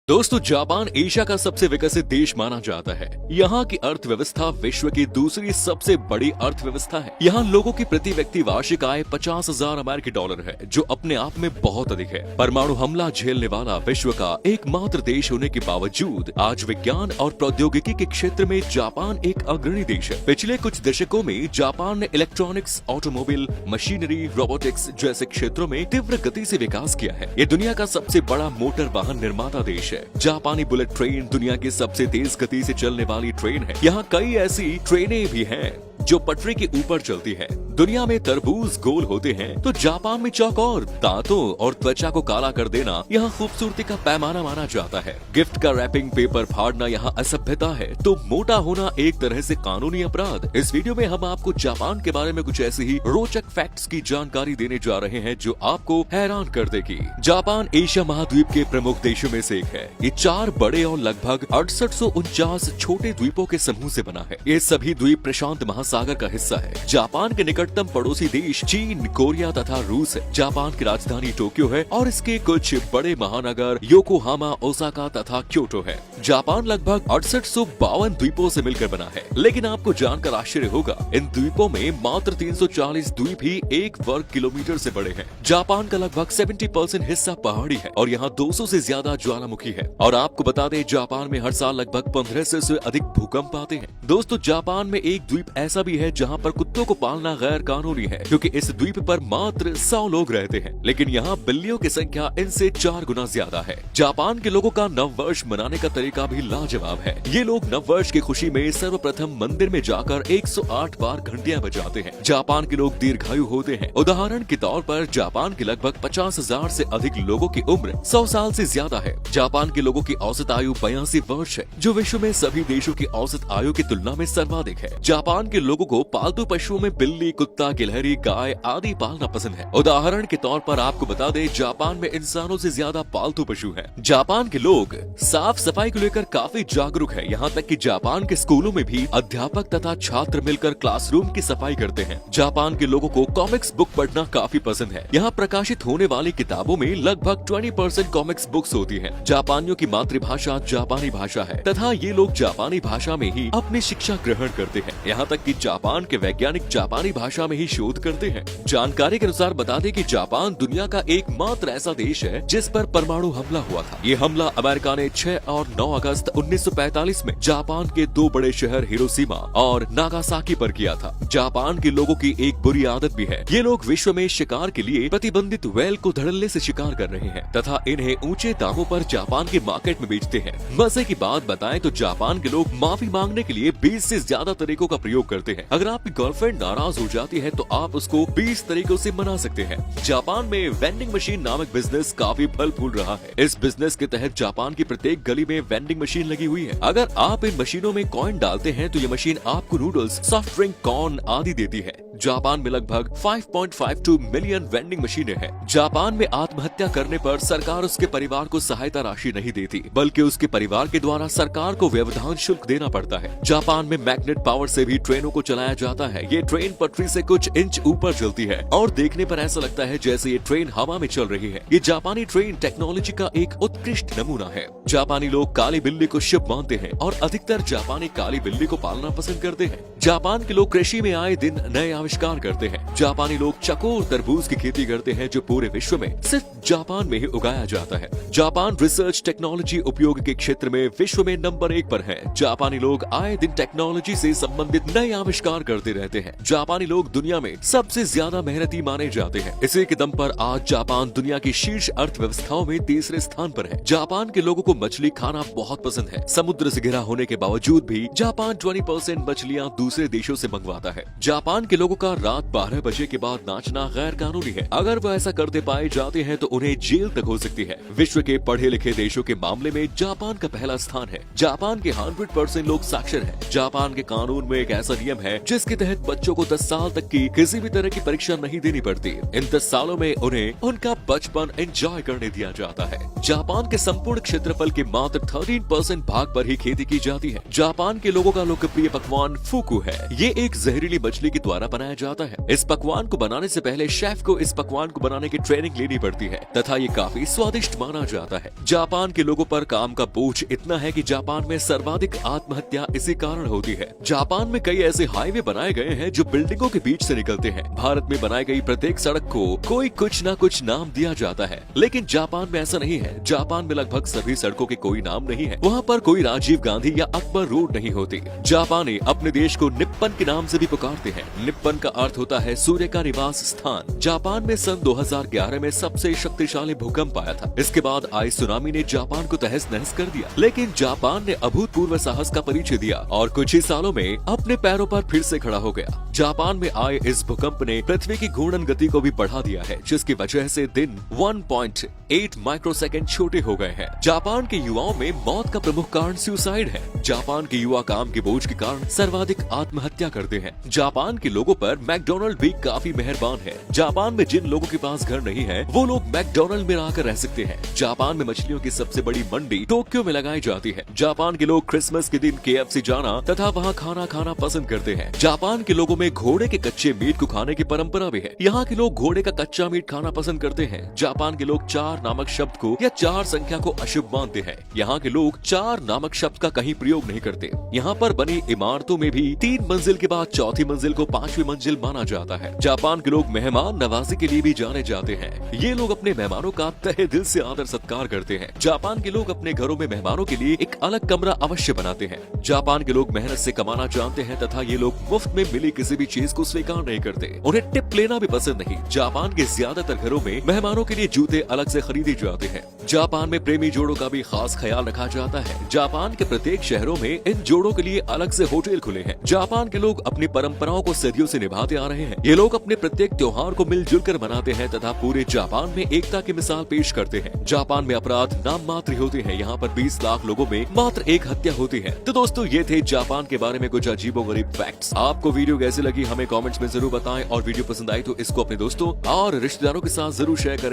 दोस्तों, Japan Asia का सबसे विकसित देश माना जाता है। यहाँ की अर्थव्यवस्था विश्व की दूसरी सबसे बड़ी अर्थव्यवस्था है। यहाँ लोगों की प्रति व्यक्ति वार्षिक आय 50,000 अमेरिकी डॉलर है, जो अपने आप में बहुत अधिक है। परमाणु हमला झेलने वाला विश्व का एकमात्र देश होने के बावजूद आज विज्ञान और प्रौद्योगिकी के क्षेत्र में जापान एक अग्रणी देश है। पिछले कुछ दशकों में जापान ने इलेक्ट्रॉनिक्स, ऑटोमोबाइल, मशीनरी, रोबोटिक्स जैसे क्षेत्रों में तीव्र गति से विकास किया है। ये दुनिया का सबसे बड़ा मोटर वाहन निर्माता देश है। जापानी बुलेट ट्रेन दुनिया की सबसे तेज गति से चलने वाली ट्रेन है। यहाँ कई ऐसी ट्रेनें भी हैं जो पटरी के ऊपर चलती है। दुनिया में तरबूज गोल होते हैं तो जापान में चौकोर। दांतों और त्वचा को काला कर देना यहाँ खूबसूरती का पैमाना माना जाता है। गिफ्ट का रैपिंग पेपर फाड़ना यहाँ असभ्यता है तो मोटा होना एक तरह से कानूनी अपराध। इस वीडियो में हम आपको जापान के बारे में कुछ ऐसे ही रोचक फैक्ट्स की जानकारी देने जा रहे हैं जो आपको हैरान कर देगी। जापान एशिया महाद्वीप के प्रमुख देशों में से एक है। ये 4 बड़े और लगभग 6849 छोटे द्वीपों के समूह से बना है। ये सभी द्वीप प्रशांत महासागर का हिस्सा है। जापान के निकटतम पड़ोसी देश चीन, कोरिया तथा रूस है। जापान की राजधानी टोक्यो है और इसके कुछ बड़े महानगर योकोहामा, ओसाका तथा क्योटो है। जापान लगभग 6852 द्वीपों से मिलकर बना है, लेकिन आपको जानकर आश्चर्य होगा, इन द्वीपों में मात्र 340 द्वीप ही 1 वर्ग किलोमीटर से बड़े हैं। जापान का लगभग 70% हिस्सा पहाड़ी है और यहाँ 200 से ज्यादा ज्वालामुखी है। और आपको बता दें, जापान में हर साल लगभग 1500 से अधिक भूकंप आते हैं। दोस्तों, जापान में एक द्वीप ऐसा भी है जहाँ पर कुत्तों को पालना गैर कानूनी है, क्योंकि इस द्वीप पर मात्र 100 लोग रहते हैं, लेकिन यहाँ बिल्लियों की संख्या इनसे 4 गुना ज्यादा है। जापान के लोगों का नव वर्ष मनाने का तरीका भी लाजवाब है। ये लोग नव वर्ष की खुशी में सर्वप्रथम मंदिर में जाकर 108 बार घंटियां बजाते हैं। जापान के लोग दीर्घायु होते हैं। उदाहरण के तौर पर जापान के लगभग 50,000 से अधिक लोगों की उम्र 100 साल से ज्यादा है। जापान के लोगों की औसत आयु 82 वर्ष है, जो विश्व में सभी देशों की औसत आयु की तुलना में सर्वाधिक है। जापान के लोगों को पालतू पशुओं में बिल्ली, कुत्ता, गिलहरी, गाय आदि पालना पसंद है। उदाहरण के तौर पर आपको बता दें, जापान में इंसानों से ज्यादा पालतू पशु हैं। जापान के लोग साफ सफाई को लेकर काफी जागरूक है। यहाँ तक कि जापान के स्कूलों में भी अध्यापक तथा छात्र मिलकर क्लासरूम की सफाई करते हैं। जापान के लोगों को कॉमिक्स बुक पढ़ना काफी पसंद है। यहाँ प्रकाशित होने वाली किताबों में लगभग 20% कॉमिक्स बुक्स होती हैं। जापानियों की मातृभाषा जापानी भाषा है तथा ये लोग जापानी भाषा में ही अपनी शिक्षा ग्रहण करते हैं। यहाँ तक कि जापान के वैज्ञानिक जापानी भाषा में ही शोध करते हैं। जानकारी के अनुसार बता दें कि जापान दुनिया का एकमात्र ऐसा देश है जिस पर परमाणु हमला हुआ था। ये हमला अमेरिका ने 6 और 9 अगस्त 1945 में जापान के 2 बड़े शहर हिरोशिमा और नागासाकी पर किया था। जापान के लोगों की एक बुरी आदत भी है। ये लोग विश्व में शिकार के लिए प्रतिबंधित व्हेल को धड़ल्ले से शिकार कर रहे हैं तथा इन्हें ऊंचे दामों पर जापान के मार्केट में बेचते हैं। मजे की बात बताएं तो जापान के लोग माफी मांगने के लिए 20 से ज्यादा तरीकों का प्रयोग करते हैं। अगर आपकी गर्लफ्रेंड नाराज हो जाती है तो आप उसको 20 तरीकों से मना सकते हैं। जापान में वेंडिंग मशीन नामक बिजनेस काफी फल फूल रहा है। इस बिजनेस के तहत जापान की प्रत्येक गली में वेंडिंग मशीन लगी हुई है। अगर आप इन मशीनों में कॉइन डालते हैं तो ये मशीन आपको नूडल्स, सॉफ्ट ड्रिंक, कॉर्न आदि देती है। जापान में लगभग 5.52 मिलियन वेंडिंग मशीनें हैं। जापान में आत्महत्या करने पर सरकार उसके परिवार को सहायता राशि नहीं देती, बल्कि उसके परिवार के द्वारा सरकार को व्यवधान शुल्क देना पड़ता है। जापान में मैग्नेट पावर से भी ट्रेनों को चलाया जाता है। ये ट्रेन पटरी से कुछ इंच ऊपर चलती है और देखने पर ऐसा लगता है जैसे ये ट्रेन हवा में चल रही है। ये जापानी ट्रेन टेक्नोलॉजी का एक उत्कृष्ट नमूना है। जापानी लोग काली बिल्ली को शुभ मानते हैं और अधिकतर जापानी काली बिल्ली को पालना पसंद करते हैं। जापान के लोग कृषि में आए दिन नए आविष्कार करते हैं। जापानी लोग चकोर तरबूज की खेती करते हैं जो पूरे विश्व में सिर्फ जापान में ही उगाया जाता है। जापान रिसर्च टेक्नोलॉजी उपयोग के क्षेत्र में विश्व में नंबर 1 पर है। जापानी लोग आए दिन टेक्नोलॉजी से संबंधित नए आविष्कार करते रहते हैं। जापानी लोग दुनिया में सबसे ज्यादा मेहनती माने जाते हैं। इसी के दम पर आज जापान दुनिया की शीर्ष अर्थव्यवस्थाओं में तीसरे स्थान पर है। जापान के लोगों को मछली खाना बहुत पसंद है। समुद्र से घिरा होने के बावजूद भी जापान 20% मछलियाँ दूसरे देशों से मंगवाता है। जापान के लोगों का रात 12 बजे के बाद नाचना गैर कानूनी है। अगर वो ऐसा करते पाए जाते हैं तो उन्हें जेल तक हो सकती है। विश्व के पढ़े लिखे देशों के मामले में जापान का पहला स्थान है। जापान के 100% लोग साक्षर हैं। जापान के कानून में एक ऐसा नियम है जिसके तहत बच्चों को 10 साल साल तक की किसी भी तरह की परीक्षा नहीं देनी पड़ती। इन 10 सालों में उन्हें उनका बचपन एंजॉय करने दिया जाता है। जापान के संपूर्ण क्षेत्रफल के मात्र 13% भाग पर ही खेती की जाती है। जापान के लोगों का लोकप्रिय पकवान फूकू है। ये एक जहरीली मछली के द्वारा बनाया जाता है। इस पकवान को बनाने से पहले शेफ को इस पकवान को बनाने की ट्रेनिंग लेनी पड़ती है तथा ये काफी स्वादिष्ट माना जाता है। जापान के लोगों पर काम का बोझ इतना है कि जापान में सर्वाधिक आत्महत्या इसी कारण होती है। जापान में कई ऐसे हाईवे बनाए गए हैं जो बिल्डिंगों के बीच से निकलते हैं। भारत में बनाई गई प्रत्येक सड़क को कोई कुछ न कुछ नाम दिया जाता है, लेकिन जापान में ऐसा नहीं है। जापान में लगभग सभी सड़कों के कोई नाम नहीं है। वहाँ पर कोई राजीव गांधी या अकबर रोड नहीं होती। जापानी अपने देश को निप्पन के नाम से भी पुकारते हैं। निप्पन का अर्थ होता है सूर्य का निवास स्थान। जापान में सन 2011 में सबसे शक्तिशाली भूकंप आया था। इसके बाद आई सुनामी ने जापान को तहस नहस कर दिया, लेकिन जापान ने अभूतपूर्व साहस का परिचय दिया और कुछ ही सालों में अपने पैरों पर फिर से खड़ा हो गया। जापान में आए इस भूकंप ने पृथ्वी की घूर्णन गति को भी बढ़ा दिया है, जिसकी वजह से दिन 1.8 माइक्रोसेकंड छोटे हो गए हैं। जापान के युवाओं में मौत का प्रमुख कारण सुसाइड है। जापान के युवा काम के बोझ के कारण सर्वाधिक आत्महत्या करते हैं। जापान के लोगों पर मैकडॉनल्ड भी काफी मेहरबान है। जापान में जिन लोगों के पास घर नहीं है वो लोग मैकडॉनल्ड में आकर रह सकते हैं। जापान में मछलियों की सबसे बड़ी मंडी टोक्यो में लगाई जाती है। जापान के लोग क्रिसमस के दिन KFC जाना तथा वहाँ खाना खाना पसंद करते हैं। जापान के लोगों में घोड़े के कच्चे मीट को खाने की परंपरा भी है। यहाँ के लोग घोड़े का कच्चा मीट खाना पसंद करते हैं। जापान के लोग 4 नामक शब्द को या 4 संख्या को अशुभ मानते हैं। यहाँ के लोग 4 नामक शब्द का कहीं प्रयोग नहीं करते। यहाँ पर बनी इमारतों में भी 3 मंजिल के बाद चौथी मंजिल को 5वीं मंजिल माना जाता है। जापान के लोग मेहमान नवाजी के लिए भी जाने जाते हैं। ये लोग अपने मेहमानों का तहे दिल से आदर सत्कार करते हैं। जापान के लोग अपने घरों में मेहमानों के लिए एक अलग कमरा अवश्य बनाते हैं। जापान के लोग मेहनत से कमाना जानते हैं तथा ये लोग मुफ्त में मिली किसी भी चीज को स्वीकार नहीं करते। उन्हें टिप लेना भी पसंद नहीं। जापान के ज्यादातर घरों में मेहमानों के लिए जूते अलग से खरीदे जाते हैं। जापान में प्रेमी जोड़ों का भी खास ख्याल रखा जाता है। जापान के प्रत्येक शहरों में इन जोड़ों के लिए अलग से होटल खुले हैं। जापान के लोग अपनी परंपराओं को सदियों से निभाते आ रहे हैं। ये लोग अपने प्रत्येक त्योहार को मिलजुल कर मनाते हैं तथा पूरे जापान में एकता की मिसाल पेश करते हैं। जापान में अपराध नाम मात्र होते हैं। यहाँ पर 20 लाख लोगों में मात्र 1 हत्या होती है। तो दोस्तों ये थे जापान के बारे में कुछ अजीबोगरीब फैक्ट्स। आपको वीडियो कैसी लगी हमें कमेंट्स में जरूर बताएं और वीडियो पसंद आई तो इसको अपने दोस्तों और रिश्तेदारों के साथ जरूर शेयर करें।